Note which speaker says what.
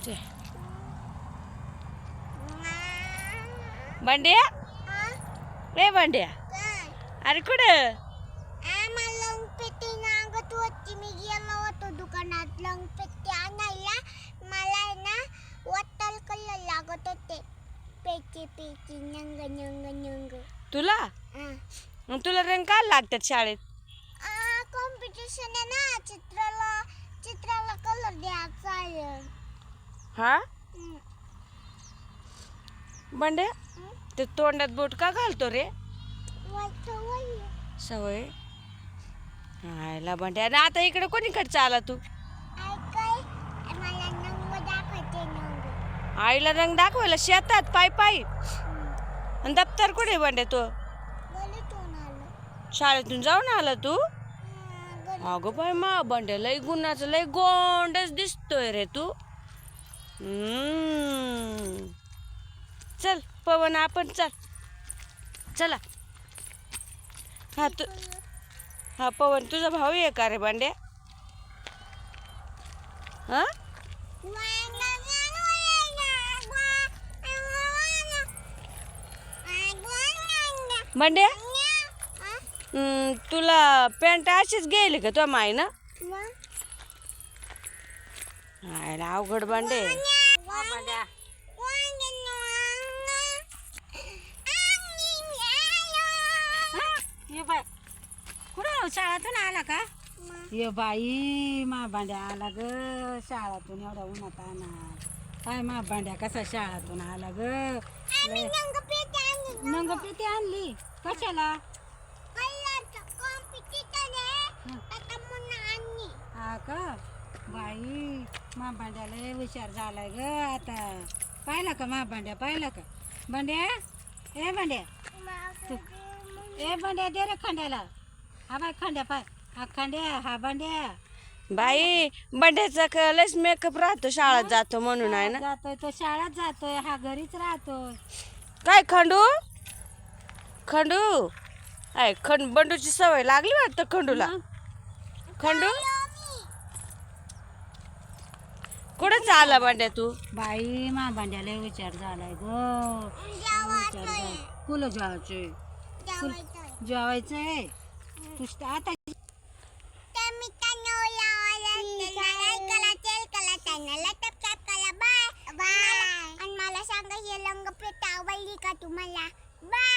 Speaker 1: ते बंड्या रे बंड्या अरे कुठं
Speaker 2: मी गेलो होतो दुकानात लंग पेटी आणायला. मला आहे ना वॉटर कलर लागत होते. पेची पेची नंग नंग नंग.
Speaker 1: तुला मग तुला रंग काय लागतात शाळेत?
Speaker 2: कॉम्पिटिशन आहे ना, चित्राला कलर द्यायचा आहे.
Speaker 1: हा बंड्या ते तोंडात बोट का घालतो रे? सवय आयला बंड्या. आणि आता इकडे कोणीकडे आला तू?
Speaker 2: मला नंग दाखवते नंग.
Speaker 1: आईला रंग दाखवायला शेतात पाय पाय. आणि दप्तर कुठे बंड्या तू?
Speaker 2: गलीतून आलो.
Speaker 1: शाळेतून जाऊन आला तू? अगं बाय मा बंड्या लय गुणाचं लय गोंडच दिसतोय रे तू. चल पवन आपण चला. हा पवन तुझा भाऊ आहे का रे बंड्या? हा बंड्या तुला पॅन्ट अशीच गेली का तुझ्या माई ना? आयला अवघड बंडे.
Speaker 3: कुठं शाळातून आला का? ये बाई मा भांड्या आला ग शाळातून एवढा उन्हात आणा. काय मा भांड्या कसा शाळातून आला ग? नंग पेटी आणली कशाला? हा का बाई मा भांड्याला हुशार झालाय ग आता. पाहिला का मा भांड्या? पाहिला का भांड्या? ए भांड्या तू ए भांड्या दे रे खंड्याला. हा बाय खंड्या पाय. हा खंड्या हा भांड्या.
Speaker 1: बाई बंड्याचा लयच मेकअप राहतो शाळेत जातो म्हणून आहे ना?
Speaker 3: जातोय तो शाळेत जातोय हा घरीच राहतोय.
Speaker 1: काय खंडू आहे बंडूची सवय लागली वाटतं खंडूला. खंडू कुठं चालला बंड्या तू?
Speaker 3: बाई मा भांड्याला विचार झालाय ग. कुल जेवायचंय जेवायचंय तू आता
Speaker 2: मला सांगा हे रंग पेट आवडली का तुम्हाला? बाय.